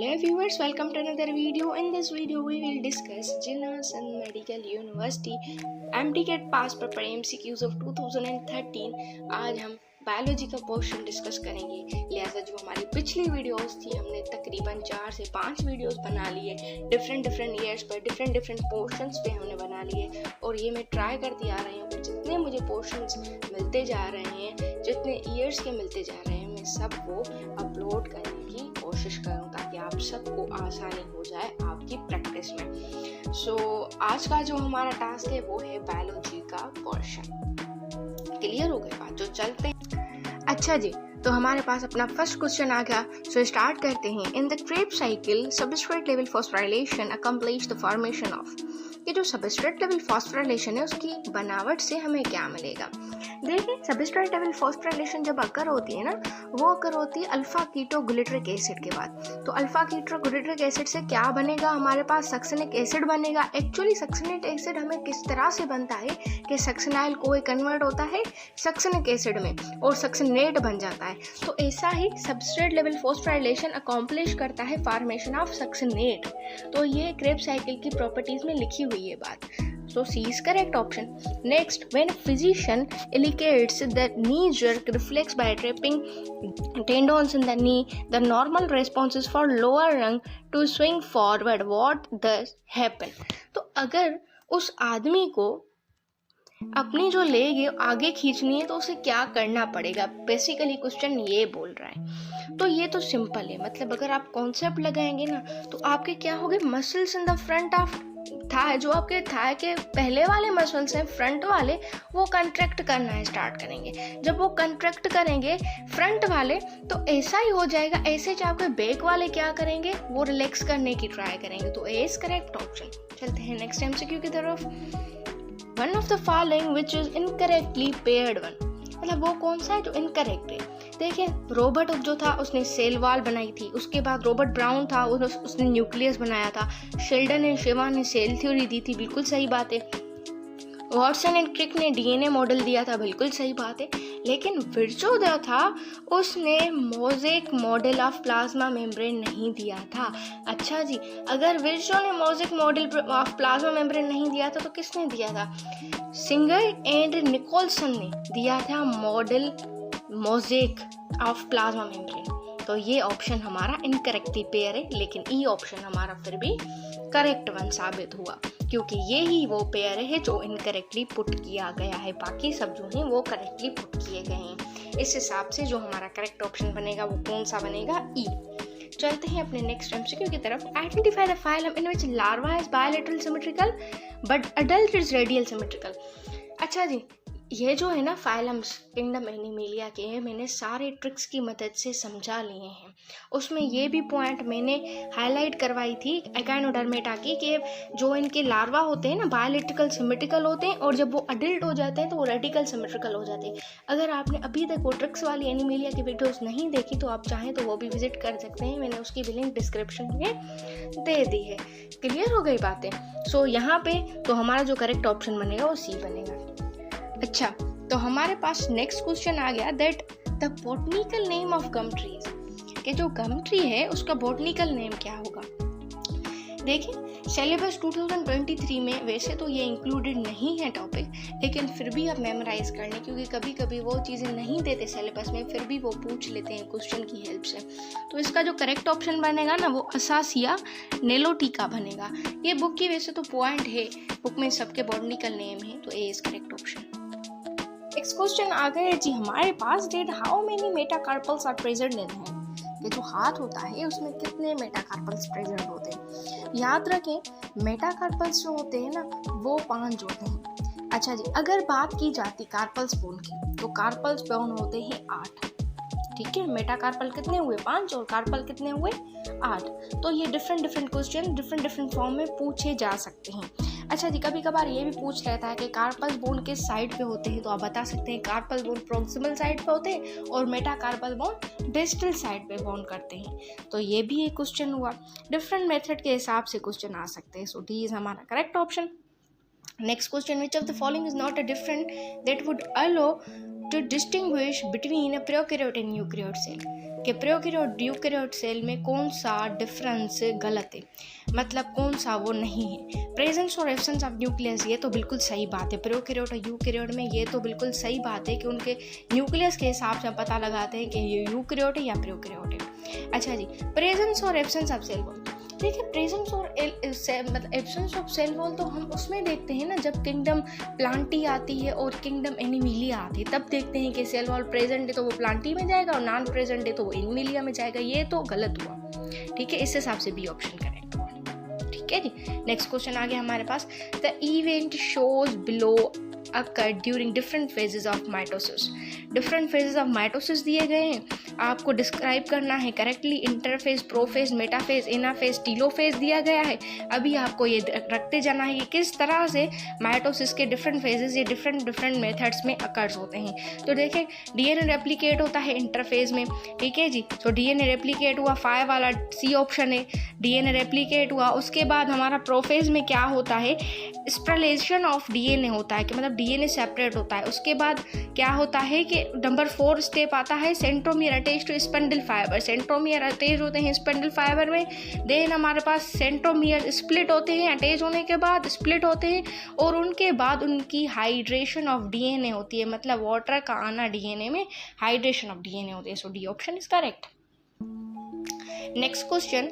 Hello viewers, welcome to another video. In this video we will discuss Jinnah Sindh Medical University MDCAT Pass Paper MCQs of 2013। आज हम biology का portion discuss करेंगे। लिहाजा जो हमारी पिछली वीडियोस थी हमने तकरीबन 4 से 5 वीडियोस बना लिए, डिफरेंट ईयर्स पर डिफरेंट पोर्शंस पे हमने बना लिए। और ये मैं ट्राई करती आ रही हूँ कि जितने मुझे पोर्शंस मिलते जा रहे हैं, जितने ईयर्स के मिलते जा रहे हैं, मैं सबको अपलोड करने की कोशिश करूँ ताकि आप सबको आसानी हो जाए आपकी प्रैक्टिस में। सो आज का जो हमारा टास्क है वो है बायोलॉजी का पोर्शन। क्लियर हो गई बात? जो चलते हैं। अच्छा जी, तो हमारे पास अपना फर्स्ट क्वेश्चन आ गया। सो स्टार्ट करते हैं। In the Krebs cycle substrate level phosphorylation accomplish the formation of. ये जो सबस्ट्रेट लेवल फॉस्फोराइलेशन है उसकी बनावट से हमें क्या मिलेगा? देखिए, सबस्ट्रेट लेवल फॉस्फोराइलेशन जब अकर होती है ना, वो अकर होती है अल्फा कीटोग्लिसरिक एसिड के बाद। तो अल्फा कीटोग्लिसरिक एसिड से क्या बनेगा? हमारे पास सक्सिनिक एसिड बनेगा। एक्चुअली सक्सिनिक एसिड हमें किस तरह से बनता है कि सक्सिनाइल कोई कन्वर्ट होता है सक्सिनिक एसिड में और सक्सिनेट बन जाता है। तो ऐसा ही सबस्ट्रेट लेवल फॉस्फोराइलेशन अकॉम्प्लिश करता है फॉर्मेशन ऑफ सक्सिनेट। तो ये क्रेब साइकिल की प्रॉपर्टीज में लिखी हुई है बात। So C is correct option. Next, when a physician indicates the knee jerk reflex by trapping tendons in the knee, the normal response is for lower lung to swing forward. What does happen? तो अगर उस आदमी को अपनी जो leg है आगे खींचनी है तो उसे क्या करना पड़ेगा? बेसिकली क्वेश्चन ये बोल रहा है। तो ये तो सिंपल है, मतलब अगर आप कॉन्सेप्ट लगाएंगे ना तो आपके क्या होंगे, muscles in the front of thigh, जो आपके थाई के पहले वाले मसल्स हैं फ्रंट वाले, वो कंट्रैक्ट करना स्टार्ट करेंगे। जब वो कंट्रैक्ट करेंगे फ्रंट वाले तो ऐसा ही हो जाएगा। ऐसे जो आपके बैक वाले क्या करेंगे, वो रिलैक्स करने की ट्राई करेंगे। तो ए इज करेक्ट ऑप्शन। चलते हैं नेक्स्ट एमसीक्यू की तरफ। One of the following which is incorrectly paired one, मतलब वो कौन सा है जो इनकरेक्ट है? देखिए, रॉबर्ट जो था उसने सेल वॉल बनाई थी, उसके बाद रॉबर्ट ब्राउन था उसने न्यूक्लियस बनाया था, शेल्डन एंड शेवा ने सेल थ्योरी दी थी, बिल्कुल सही बात है। वॉटसन एंड क्रिक ने डीएनए मॉडल दिया था, बिल्कुल सही बात है। लेकिन विर्चो जो था उसने mosaic model of plasma membrane नहीं दिया था। अच्छा जी, अगर विर्चो ने mosaic model of plasma membrane नहीं दिया था तो किसने दिया था? सिंगर एंड निकोलसन ने दिया था model mosaic of plasma membrane. तो ये ऑप्शन हमारा इनकरेक्टली पेयर है, लेकिन ई ऑप्शन हमारा फिर भी करेक्ट वन साबित हुआ क्योंकि ये ही वो पेयर है जो इनकरेक्टली पुट किया गया है। बाकी सब जो हैं वो करेक्टली पुट किए गए हैं। इस हिसाब से जो हमारा करेक्ट ऑप्शन बनेगा वो कौन सा बनेगा? ई। चलते हैं अपने नेक्स्ट एमसीक्यू की तरफ। Identify the phylum in which larva is bilateral symmetrical but adult is radial symmetrical. अच्छा जी, ये जो है ना फाइलम्स किंगडम एनिमेलिया के हैं, मैंने सारे ट्रिक्स की मदद से समझा लिए हैं। उसमें ये भी पॉइंट मैंने हाईलाइट करवाई थी एकाइनोडर्मेटा की कि जो इनके लार्वा होते हैं ना बायोलैटरल सिमेट्रिकल होते हैं और जब वो अडल्ट हो जाते हैं तो वो रेडिकल सिमेट्रिकल हो जाते हैं। अगर आपने अभी तक वो ट्रिक्स वाली एनिमेलिया की वीडियोस नहीं देखी तो आप चाहें तो वो भी विजिट कर सकते हैं, मैंने उसकी भी लिंक डिस्क्रिप्शन में दे दी है। क्लियर हो गई बातें? सो यहाँ पे तो हमारा जो करेक्ट ऑप्शन बनेगा वो सी बनेगा। अच्छा, तो हमारे पास नेक्स्ट क्वेश्चन आ गया that the botanical name of gum trees, कि जो गम ट्री है उसका बॉटनिकल नेम क्या होगा? देखिए, सिलेबस 2023 में वैसे तो ये इंक्लूडेड नहीं है टॉपिक, लेकिन फिर भी आप मेमोराइज कर लें क्योंकि कभी कभी वो चीज़ें नहीं देते सिलेबस में, फिर भी वो पूछ लेते हैं क्वेश्चन की हेल्प से। तो इसका जो करेक्ट ऑप्शन बनेगा ना वो असासिया नेलोटिका बनेगा। ये बुक की वैसे तो पॉइंट है, बुक में सबके बॉटनिकल नेम है, तो A is correct option. Next question आ गए जी हमारे पास, that how many metacarpals are present in hand. ये जो हाथ होता है उसमें कितने मेटाकार्पल्स प्रेजेंट होते हैं? याद रखें, मेटाकार्पल्स जो होते हैं ना वो 5 होते हैं। अच्छा जी, अगर बात की जाती कार्पल्स बोन की तो कार्पल्स बोन होते हैं 8। ठीक है, मेटाकार्पल कितने हुए? 5 और कार्पल कितने हुए? 8। तो ये डिफरेंट क्वेश्चन डिफरेंट फॉर्म में पूछे जा सकते हैं। अच्छा जी, कभी कभार ये भी पूछ लेता है कि कार्पल बोन किस साइड पे होते हैं, तो आप बता सकते हैं कार्पल बोन प्रॉक्सिमल साइड पे होते हैं और मेटाकार्पल बोन डिस्टल साइड पे बोन करते हैं। तो ये भी एक क्वेश्चन हुआ। डिफरेंट मेथड के हिसाब से क्वेश्चन आ सकते हैं। सो डी इज हमारा correct option. Next question, which of the following is not a different that would allow to distinguish between a prokaryote and eukaryote cell। कि प्रोकैरियोट यूकैरियोट सेल में कौन सा डिफरेंस गलत है, मतलब कौन सा वो नहीं है। प्रेजेंस और एब्सेंस ऑफ न्यूक्लियस, ये तो बिल्कुल सही बात है। प्रोकैरियोट और यूकैरियोट में ये तो बिल्कुल सही बात है कि उनके न्यूक्लियस के हिसाब से हम पता लगाते हैं कि ये यूकैरियोट है या प्रोकैरियोट है। अच्छा जी, प्रेजेंस और एब्सेंस ऑफ सेल वॉल। देखिए प्रेजेंस और मतलब एब्सेंस ऑफ सेल वॉल तो हम उसमें देखते हैं ना, जब किंगडम प्लांटी आती है और किंगडम एनिमिलिया आती है, तब देखते हैं कि सेल वॉल प्रेजेंट है तो वो प्लांटी में जाएगा और नॉन प्रेजेंट है तो वो एनिमिलिया में जाएगा। ये तो गलत हुआ, ठीक है, इस हिसाब से बी ऑप्शन करेक्ट हुआ। ठीक है जी, नेक्स्ट क्वेश्चन आ गया हमारे पास। The event shows below occur during different phases of mitosis। Different phases of mitosis दिए गए हैं, आपको डिस्क्राइब करना है correctly. Interphase, prophase, metaphase, anaphase, telophase दिया गया है। अभी आपको ये रखते जाना है कि किस तरह से माइटोसिस के डिफरेंट फेजेस ये डिफरेंट मेथड्स में अकर्स होते हैं। तो देखिए डीएनए रेप्लिकेट होता है इंटरफेज में, ठीक है जी। तो डीएनए रेप्लिकेट हुआ, 5 वाला सी ऑप्शन है, डीएनए रेप्लिकेट हुआ। उसके बाद हमारा प्रोफेज में क्या होता है, स्प्रेलेशन ऑफ डीएनए होता है कि मतलब डीएनए सेपरेट होता है। उसके बाद क्या होता है कि नंबर 4 स्टेप आता है centromere attach to spindle fibre. Centromere attach होते हैं स्पेंडल फाइबर में, देन हमारे पास सेंट्रोमियर स्प्लिट होते हैं, अटैच होने के बाद स्प्लिट होते हैं और उनके बाद उनकी हाइड्रेशन ऑफ डीएनए होती है, मतलब वाटर का आना डीएनए में, हाइड्रेशन ऑफ डीएनए होती है। So D option is correct. Next question,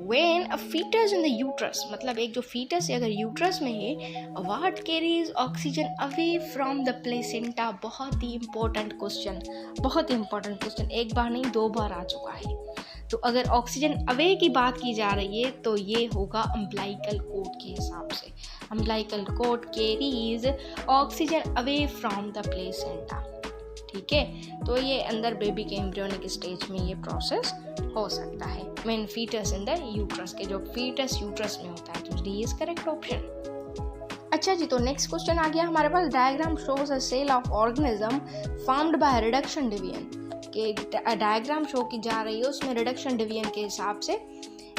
when a fetus in the uterus, मतलब एक जो फीटस है अगर यूट्रस में है, what carries oxygen away from the placenta। बहुत ही इंपॉर्टेंट क्वेश्चन, बहुत ही इंपॉर्टेंट क्वेश्चन, एक बार नहीं 2 बार आ चुका है। तो अगर ऑक्सीजन अवे की बात की जा रही है तो ये होगा अम्बिलाइकल कॉर्ड के हिसाब से। Umbilical cord carries oxygen away from the placenta, ठीक है। तो ये अंदर बेबी के एम्ब्रियोनिक स्टेज में ये प्रोसेस हो सकता है, when foetus in the uterus, के जो फीटस यूट्रस में होता है। तो डी इज करेक्ट ऑप्शन। अच्छा जी, तो नेक्स्ट क्वेश्चन आ गया हमारे पास। Diagram shows a cell of organism formed by reduction division, के डायग्राम शो की जा रही है, उसमें रिडक्शन डिवीजन के हिसाब से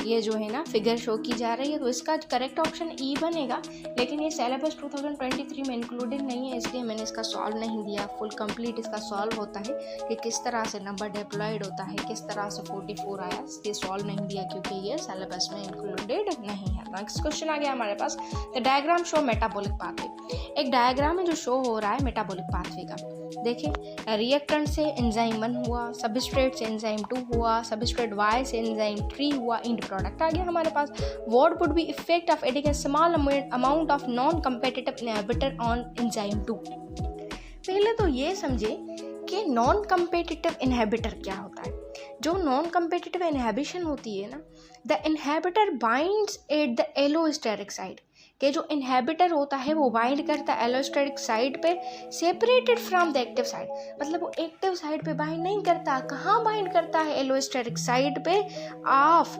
ये जो है ना फिगर शो की जा रही है। तो इसका करेक्ट ऑप्शन ई बनेगा, लेकिन ये सिलेबस 2023 में इंक्लूडेड नहीं है, इसलिए मैंने इसका सॉल्व नहीं दिया। फुल कंप्लीट इसका सॉल्व होता है कि किस तरह से नंबर डिप्लॉयड होता है, किस तरह से 44 आया, ये सॉल्व नहीं दिया क्योंकि ये सिलेबस में इंक्लूडेड नहीं है। नेक्स्ट क्वेश्चन आ गया हमारे पास। The diagram show metabolic pathway. एक डायग्राम है जो शो हो रहा है मेटाबॉलिक पाथवे का। देखिए रिएक्टेंट से एंजाइम 1 हुआ, सबस्ट्रेट से एंजाइम 2 हुआ, सबस्ट्रेट Y से एंजाइम 3 हुआ, एंड प्रोडक्ट आ गया हमारे पास। What would be effect of adding a small amount of non competitive inhibitor on enzyme 2। पहले तो ये समझे कि नॉन कम्पिटिटिव इनहिबिटर क्या होता है। जो नॉन कम्पिटिटिव इनहिबिशन होती है ना, the inhibitor binds at the allosteric side, कि जो इनहिबिटर होता है वो बाइंड करता है एलोस्टेरिक साइड पे, separated from the active side. मतलब वो एक्टिव साइड पे बाइंड नहीं करता, कहाँ बाइंड करता है, एलोस्टेरिक साइड पे ऑफ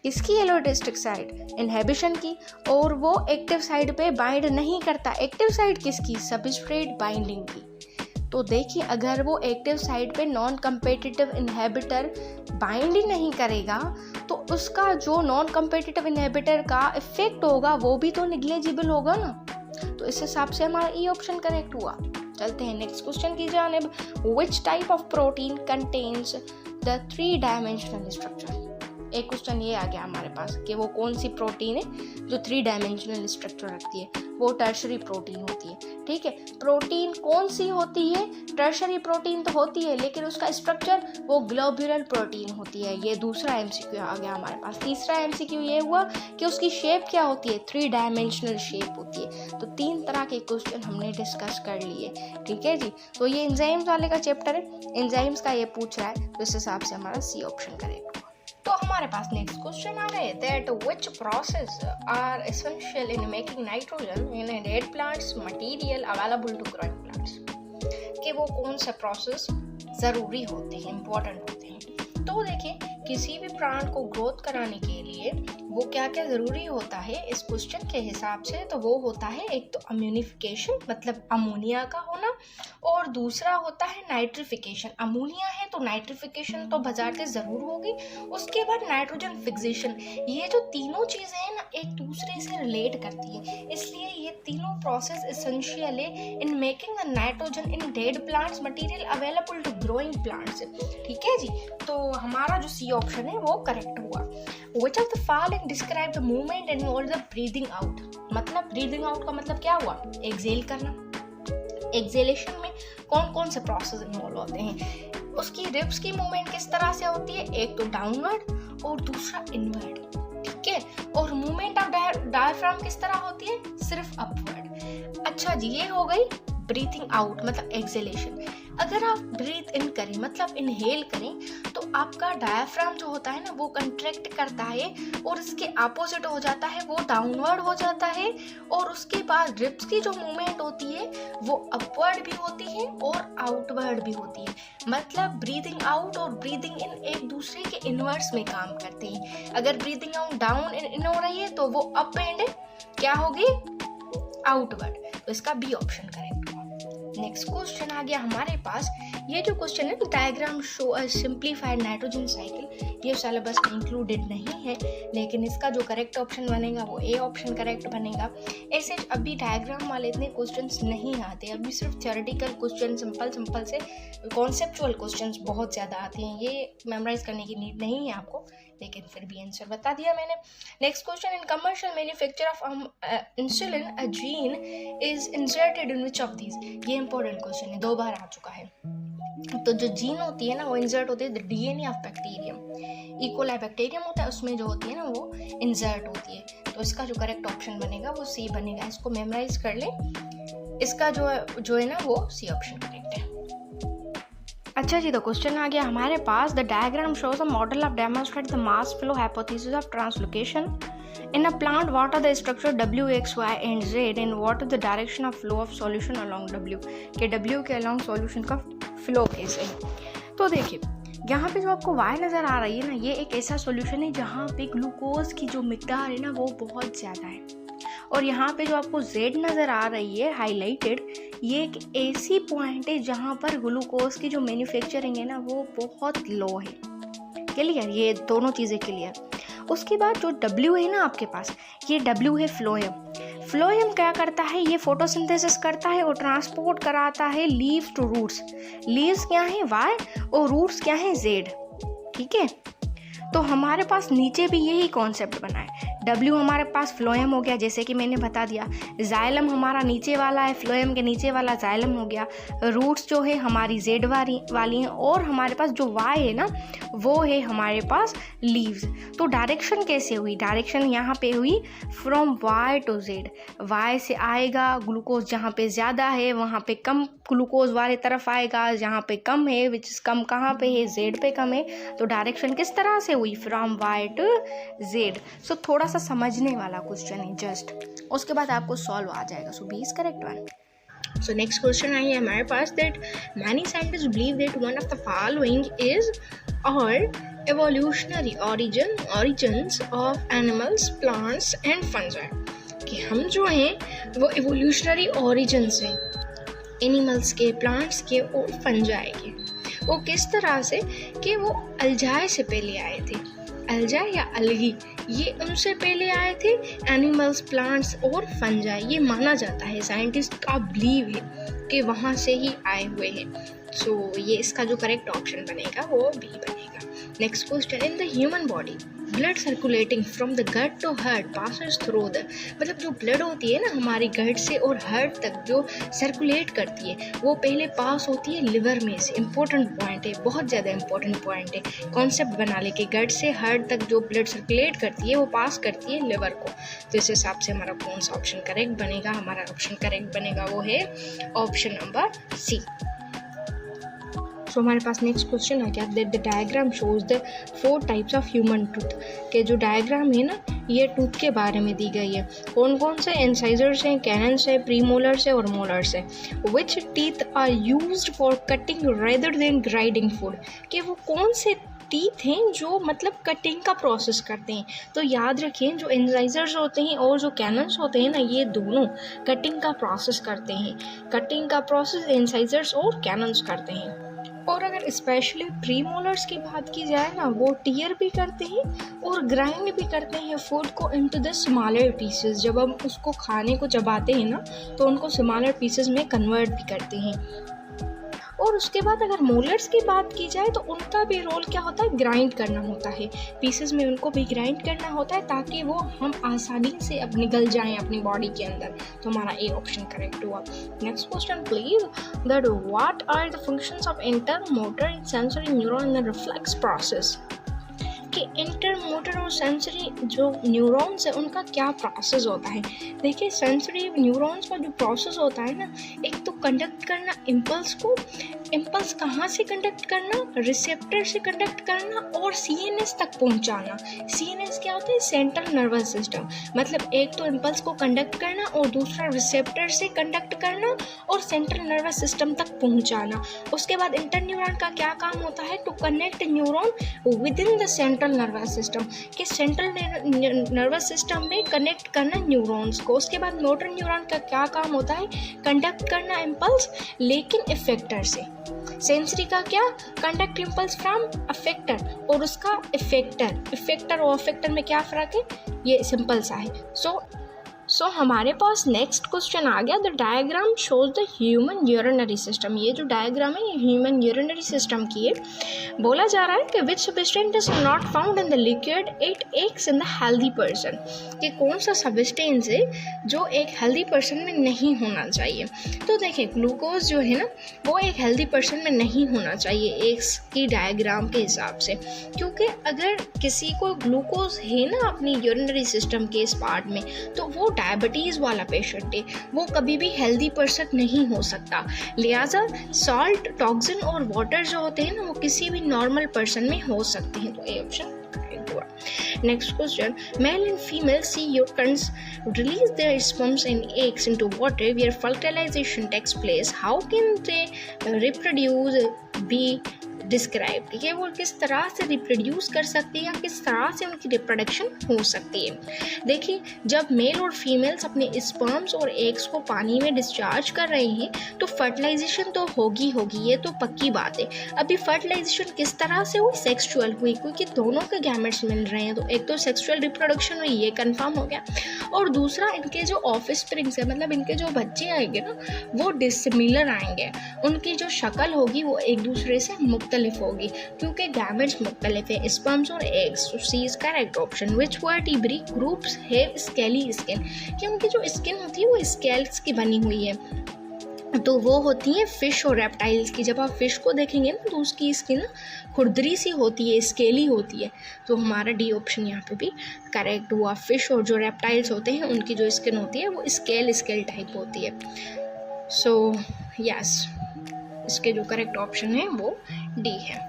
इसकी एलोस्टेरिक साइड इनहिबिशन की, और वो एक्टिव साइड पे बाइंड नहीं करता। एक्टिव साइड किसकी, सबस्ट्रेट बाइंडिंग की। तो देखिए अगर वो एक्टिव साइड पे नॉन कम्पिटिटिव इनहिबिटर बाइंड ही नहीं करेगा तो उसका जो नॉन कम्पिटिटिव इनहिबिटर का इफेक्ट होगा वो भी तो निग्लेजिबल होगा ना। तो इस हिसाब से हमारा ई ऑप्शन करेक्ट हुआ। चलते हैं नेक्स्ट क्वेश्चन की जानिब। Which type of protein contains the 3 dimensional structure. एक क्वेश्चन ये आ गया हमारे पास कि वो कौन सी प्रोटीन है जो 3 डायमेंशनल स्ट्रक्चर रखती है। वो टर्शरी प्रोटीन होती है, ठीक है। प्रोटीन कौन सी होती है, टर्शरी प्रोटीन तो होती है, लेकिन उसका स्ट्रक्चर वो ग्लोब्यूलर प्रोटीन होती है। ये दूसरा एमसीक्यू आ गया हमारे पास। तीसरा एमसीक्यू ये हुआ कि उसकी शेप क्या होती है, 3 डायमेंशनल शेप होती है। तो 3 तरह के क्वेश्चन हमने डिस्कस कर लिए, ठीक है जी। तो ये एंजाइम्स वाले का चैप्टर है, एंजाइम्स का ये पूछ रहा है, तो इस हिसाब से हमारा सी ऑप्शन करेक्ट हुआ। तो हमारे पास नेक्स्ट क्वेश्चन आ रहे हैं that which process are essential in making nitrogen in dead plants material available to growing plants, कि वो कौन से प्रोसेस ज़रूरी होते हैं, इंपॉर्टेंट होते हैं। तो देखिए किसी भी प्लांट को ग्रोथ कराने के लिए वो क्या क्या ज़रूरी होता है इस क्वेश्चन के हिसाब से, तो वो होता है एक तो अम्यूनिफिकेशन मतलब अमोनिया का होना, और दूसरा होता है नाइट्रिफिकेशन। अमोनिया है तो नाइट्रिफिकेशन तो बजाते ज़रूर होगी, उसके बाद नाइट्रोजन फिक्सेशन। ये जो तीनों चीज़ें हैं ना एक दूसरे से रिलेट करती है, इसलिए ये तीनों प्रोसेस एसेंशियल है in making the nitrogen in dead plants material available to growing plants. ठीक है जी, तो हमारा जो सी ऑप्शन है वो करेक्ट हुआ। Which of the following describe the movement involved the breathing out? मतलब breathing out का मतलब क्या हुआ? एक्सेल करना। एक्सेलेशन में कौन कौन से प्रोसेस इन्वॉल्व होते हैं? उसकी रिब्स की मूवमेंट किस तरह से होती है? एक तो डाउनवर्ड और दूसरा इनवर्ड। ठीक है, और मूवमेंट ऑफ डायफ्राम किस तरह होती है? सिर्फ अपवर्ड। अच्छा जी, ये हो गई ब्रीथिंग आउट मतलब एक्सेलेशन। अगर आप ब्रीथ इन करें मतलब इनहेल करें तो आपका डायफ्राम जो होता है ना वो कंट्रैक्ट करता है और इसके अपोजिट हो जाता है, वो डाउनवर्ड हो जाता है। और उसके बाद रिब्स की जो मूवमेंट होती है वो अपवर्ड भी होती है और आउटवर्ड भी होती है। मतलब ब्रीदिंग आउट और ब्रीदिंग इन एक दूसरे के इनवर्स में काम करते हैं। अगर ब्रीदिंग आउट डाउन इन हो रही है तो वो अप एंड क्या होगी? आउटवर्ड। तो इसका B option correct. Next question आ गया हमारे पास। ये जो क्वेश्चन है diagram show a simplified nitrogen cycle, ये सिलेबस में इंक्लूडेड नहीं है, लेकिन इसका जो करेक्ट ऑप्शन बनेगा वो ए ऑप्शन करेक्ट बनेगा। ऐसे अभी डायग्राम वाले इतने क्वेश्चंस नहीं आते, अभी सिर्फ थ्योरेटिकल क्वेश्चन सिंपल से कॉन्सेप्चुअल क्वेश्चंस बहुत ज़्यादा आते हैं। ये मेमोराइज करने की नीड नहीं है आपको, लेकिन फिर भी आंसर बता दिया मैंने। Next question, in commercial manufacture of insulin a gene is inserted in which of these? ये इंपॉर्टेंट क्वेश्चन है, 2 बार आ चुका है। तो जो जीन होती है ना वो इंसर्ट होती है DNA of bacterium. E coli bacterium होता है उसमें जो होती है ना वो इंसर्ट होती है। तो इसका जो करेक्ट ऑप्शन बनेगा वो सी बनेगा। इसको मेमोराइज कर लें। इसका जो है ना वो सी ऑप्शन करेक्ट है। अच्छा जी, तो क्वेश्चन आ गया हमारे पास। The diagram shows a model of demonstrate the mass flow hypothesis of translocation in a plant. What are the structure W, X, Y and Z and what is the direction of flow of solution along W? के W के along solution का flow कैसे है? तो देखिए यहाँ पे जो आपको Y नज़र आ रही है ना, ये एक ऐसा सॉल्यूशन है जहाँ पे ग्लूकोज की जो मिकदार है ना वो बहुत ज़्यादा है। और यहाँ पे जो आपको Z नज़र आ रही है हाईलाइटेड, ये एक ऐसी पॉइंट है जहाँ पर ग्लूकोज की जो मैन्युफैक्चरिंग है ना वो बहुत लो है। क्लियर? ये दोनों चीज़ें क्लियर। उसके बाद जो W है ना आपके पास, ये W है फ्लोएम। फ्लोएम क्या करता है? ये फोटोसिंथेसिस करता है और ट्रांसपोर्ट कराता है लीव्स टू रूट्स। लीव्स क्या है? Y और रूट्स क्या है? Z। ठीक है, तो हमारे पास नीचे भी यही कॉन्सेप्ट बना है। W हमारे पास फ्लोएम हो गया, जैसे कि मैंने बता दिया। जाइलम हमारा नीचे वाला है, फ्लोएम के नीचे वाला जाइलम हो गया। रूट्स जो है हमारी Z वाली हैं, और हमारे पास जो Y है ना वो है हमारे पास लीव्स। तो डायरेक्शन कैसे हुई? डायरेक्शन यहाँ पे हुई from Y to Z। Y से आएगा ग्लूकोज, जहाँ पे ज़्यादा है वहाँ पे कम ग्लूकोज वाले तरफ आएगा, जहाँ पे कम है विच इज़ कम कहाँ पे है? Z पे कम है। तो डायरेक्शन किस तरह से हुई? From Y to Z। So थोड़ा सा समझने वाला क्वेश्चन है जस्ट, उसके बाद आपको सॉल्व आ जाएगा। So B is correct one. So next question आई है हमारे पास that many scientists believe that one of the following is all evolutionary origins of animals, plants and fungi। कि हम जो हैं वो evolutionary origins हैं एनिमल्स के, प्लांट्स के और फंजाई के। वो किस तरह से? कि वो अल्जाई से पहले आए थे। अल्जाई या अलगी, ये उनसे पहले आए थे। एनिमल्स, प्लांट्स और फंजाई, ये माना जाता है, साइंटिस्ट का बिलीव है कि वहाँ से ही आए हुए हैं। सो ये इसका जो करेक्ट ऑप्शन बनेगा वो बी बनेगा। Next question, in the human body blood circulating from the gut to heart passes through the, मतलब जो ब्लड होती है ना हमारी गट से और हार्ट तक जो सर्कुलेट करती है वो पहले पास होती है लिवर में से। इंपॉर्टेंट पॉइंट है, बहुत ज़्यादा इंपॉर्टेंट पॉइंट है। कॉन्सेप्ट बना ले कि गट से हार्ट तक जो ब्लड सर्कुलेट करती है वो पास करती है लिवर को। तो इस हिसाब से हमारा कौन सा ऑप्शन करेक्ट बनेगा? हमारा ऑप्शन करेक्ट बनेगा वो है ऑप्शन नंबर सी। सो हमारे पास नेक्स्ट क्वेश्चन आ गया that the diagram shows the 4 types of human tooth. के जो डायग्राम है ना ये टूथ के बारे में दी गई है। कौन कौन से? इंसाइजर्स हैं, कैनन्स है, प्रीमोलर्स है और मोलर्स है। Which teeth are used for cutting rather than grinding food. कि वो कौन से टीथ हैं जो मतलब कटिंग का प्रोसेस करते हैं। तो याद रखें, जो इंसाइजर्स होते हैं और जो कैनन्स होते हैं ना, ये दोनों कटिंग का प्रोसेस करते हैं। कटिंग का प्रोसेस इंसाइजर्स और कैनन्स करते हैं। और अगर स्पेशली प्रीमोलर्स की बात की जाए ना, वो टीयर भी करते हैं और ग्राइंड भी करते हैं फूड को इनटू द स्मॉलर पीसेस। जब हम उसको खाने को चबाते हैं ना, तो उनको स्मॉलर पीसेस में कन्वर्ट भी करते हैं। और उसके बाद अगर मोलर्स की बात की जाए तो उनका भी रोल क्या होता है, ग्राइंड करना होता है। पीसेस में उनको भी ग्राइंड करना होता है ताकि वो हम आसानी से अब निकल जाएं अपनी बॉडी के अंदर। तो हमारा ए ऑप्शन करेक्ट हुआ। Next question please, that what are the functions of intermotor in sensory neuron in reflex process. कि इंटरमोटर और सेंसरी जो न्यूरॉन्स है उनका क्या प्रोसेस होता है। देखिए, सेंसरी न्यूरॉन्स का जो प्रोसेस होता है ना, एक तो कंडक्ट करना इम्पल्स को, इम्पल्स कहाँ से कंडक्ट करना, रिसेप्टर से कंडक्ट करना और सीएनएस तक पहुँचाना। सीएनएस क्या होता है, सेंट्रल नर्वस सिस्टम। मतलब एक तो इम्पल्स को कंडक्ट करना और दूसरा रिसेप्टर से कंडक्ट करना और सेंट्रल नर्वस सिस्टम तक पहुँचाना। उसके बाद इंटरन्यूरॉन का क्या काम होता है, to connect neuron within the central nervous system, कि सेंट्रल नर्वस सिस्टम में कनेक्ट करना न्यूरॉन्स को। उसके बाद मोटर न्यूरॉन का क्या काम होता है, कंडक्ट करना इम्पल्स लेकिन इफेक्टर से। सेंसरी का क्या, कंडक्ट इम्पल्स फ्रॉम अफेक्टर और उसका इफेक्टर और अफेक्टर में क्या फ़र्क है, ये सिंपल सा है। सो हमारे पास नेक्स्ट क्वेश्चन आ गया, the diagram shows the human urinary system. ये जो डायग्राम है ये ह्यूमन यूरिनरी सिस्टम की है। बोला जा रहा है कि which substance is not found in the liquid it x in the healthy person, कि कौन सा सब्सटेंस है जो एक हेल्दी पर्सन में नहीं होना चाहिए। तो देखिए, ग्लूकोज जो है ना, वो एक हेल्दी पर्सन में नहीं होना चाहिए एक्स की डायग्राम के हिसाब से, क्योंकि अगर किसी को ग्लूकोज है ना अपनी यूरिनरी सिस्टम के इस पार्ट में, तो वो डायबिटीज़ वाला पेशेंट है, वो कभी भी हेल्दी पर्सन नहीं हो सकता। लिहाजा सॉल्ट, टॉक्सिन और वाटर जो होते हैं ना, वो किसी भी नॉर्मल पर्सन में हो सकते हैं। तो ए ऑप्शन करेक्ट हुआ। Next question, male and female sea urchins release their sperms and eggs into water where fertilization takes place. How can they reproduce? Be describe, ठीक है, वो किस तरह से रिप्रोड्यूस कर सकती है या किस तरह से उनकी रिप्रोडक्शन हो सकती है। देखिए, जब मेल और फीमेल्स अपने स्पर्म्स और एग्स को पानी में डिस्चार्ज कर रहे हैं तो फर्टिलाइजेशन तो होगी, ये तो पक्की बात है। अभी फर्टिलाइजेशन किस तरह से हुई, सेक्सुअल हुई, क्योंकि दोनों के गैमेट्स मिल रहे हैं। तो एक तो सेक्सुअल रिप्रोडक्शन हुई, ये कंफर्म हो गया, और दूसरा इनके जो ऑफस्प्रिंग्स है, मतलब इनके जो बच्चे आएंगे ना, वो डिसिमिलर आएंगे। उनकी जो शक्ल होगी वो एक दूसरे से मुख्तलिफ होगी, क्योंकि गैमेट्स मुख्तलिफ है, स्पर्म्स और एग्स। तो C is correct option. Which vertebrate groups have scaly skin, कि उनकी जो स्किन होती है वो स्केल्स की बनी हुई है। तो वो होती हैं फिश और रेप्टाइल्स की। जब आप फिश को देखेंगे ना, तो उसकी स्किन खुरदरी सी होती है, स्केली होती है। तो हमारा डी ऑप्शन यहाँ पे भी करेक्ट हुआ। फिश और जो रेप्टाइल्स होते हैं उनकी जो स्किन होती है वो स्केल टाइप होती है। सो यस, इसके जो करेक्ट ऑप्शन है वो डी है।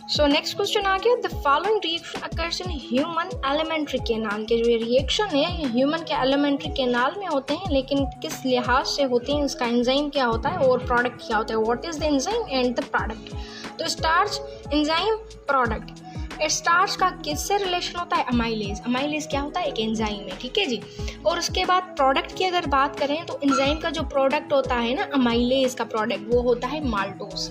सो नेक्स्ट क्वेश्चन आ गया, the following reaction occurs in human alimentary canal, के जो ये रिएक्शन है ये ह्यूमन के एलिमेंट्री केनाल में होते हैं, लेकिन किस लिहाज से होते हैं, इसका एंजाइम क्या होता है और प्रोडक्ट क्या होता है। What is the enzyme and the product. तो स्टार्च, एंजाइम, प्रोडक्ट। स्टार्च का किससे रिलेशन होता है, अमाइलेज। अमाइलेज क्या होता है, एक एंजाइम है, ठीक है जी। और उसके बाद प्रोडक्ट की अगर बात करें तो एंजाइम का जो प्रोडक्ट होता है ना, अमाइलेज का प्रोडक्ट, वो होता है माल्टोज,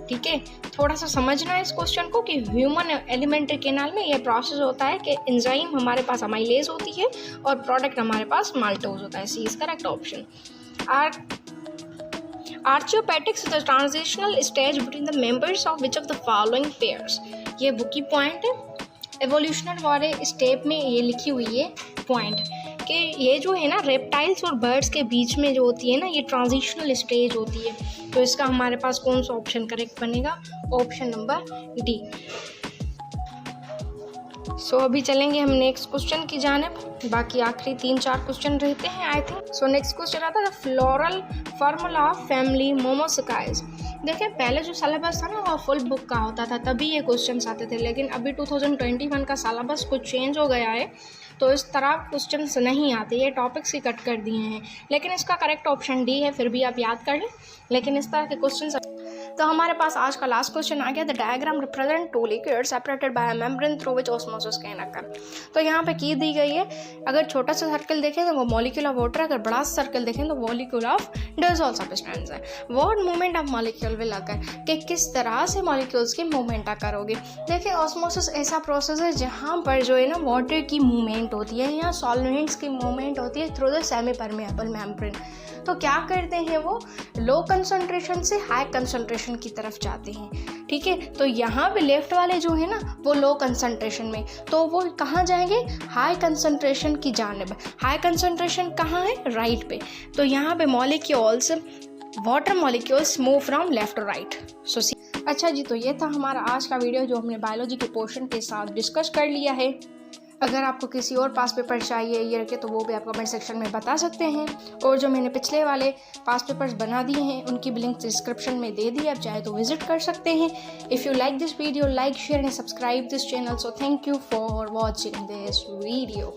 ठीक है। थोड़ा सा समझना है इस क्वेश्चन को कि ह्यूमन एलिमेंट्री केनाल में यह प्रोसेस होता है कि एंजाइम हमारे पास अमाइलेज होती है और प्रोडक्ट हमारे पास माल्टोज होता है। C is correct option. Archaeopteryx is the transitional stage between the members of which of the following pairs. ये बुक की पॉइंट है, एवोल्यूशनल वाले स्टेप में ये लिखी हुई है पॉइंट कि ये जो है ना रेप्टाइल्स और बर्ड्स के बीच में जो होती है ना, ये ट्रांजिशनल स्टेज होती है। तो इसका हमारे पास कौन सा ऑप्शन करेक्ट बनेगा, ऑप्शन नंबर डी। सो अभी चलेंगे हम नेक्स्ट क्वेश्चन की जानिब, बाकी आखिरी 3-4 क्वेश्चन रहते हैं I think. So next question आता है फ्लोरल फार्मूला ऑफ फैमिली मोमोसिकाइज। देखिए, पहले जो सिलेबस था ना वो फुल बुक का होता था, तभी ये क्वेश्चंस आते थे, लेकिन अभी 2021 का सिलेबस कुछ चेंज हो गया है, तो इस तरह क्वेश्चंस नहीं आते, ये टॉपिक्स ही कट कर दिए हैं। लेकिन इसका करेक्ट ऑप्शन डी है, फिर भी आप याद कर लें, लेकिन इस तरह के क्वेश्चंस तो हमारे पास आज का लास्ट क्वेश्चन आ गया, the diagram represent two liquid separated by a membrane through which osmosis can occur. तो यहाँ पे की दी गई है, अगर छोटा सा सर्कल देखें तो वो मॉलिक्यूल ऑफ वाटर, अगर बड़ा सा सर्कल देखें तो मॉलिक्यूल ऑफ डिसॉल्व्ड सब्सटेंस है। What movement of molecule will occur, कि किस तरह से मॉलिक्यूल्स की मूवमेंट अकर होगी। देखिए ऑस्मोसिस ऐसा प्रोसेस है जहाँ पर जो है ना वाटर की मूवमेंट होती है या सॉल्वेंट्स की मूवमेंट होती है through the semi permeable membrane. तो क्या करते हैं, वो लो कंसंट्रेशन से हाई कंसंट्रेशन की तरफ जाते हैं, ठीक है। तो यहाँ पे लेफ्ट वाले जो है ना वो लो कंसंट्रेशन में, तो वो कहाँ जाएंगे, हाई कंसंट्रेशन की जानिब। हाई कंसंट्रेशन कहाँ है, राइट पे। तो यहाँ पे molecules, water molecules move from left to right. So अच्छा जी, तो ये था हमारा आज का वीडियो जो हमने बायोलॉजी के पोर्शन के साथ डिस्कस कर लिया है। अगर आपको किसी और पास पेपर चाहिए ईयर के तो वो भी आप कमेंट सेक्शन में बता सकते हैं, और जो मैंने पिछले वाले पास पेपर्स बना दिए हैं उनकी भी लिंक डिस्क्रिप्शन में दे दी, आप चाहे तो विजिट कर सकते हैं। If you like this video, like, share and subscribe this channel. So thank you for watching this video.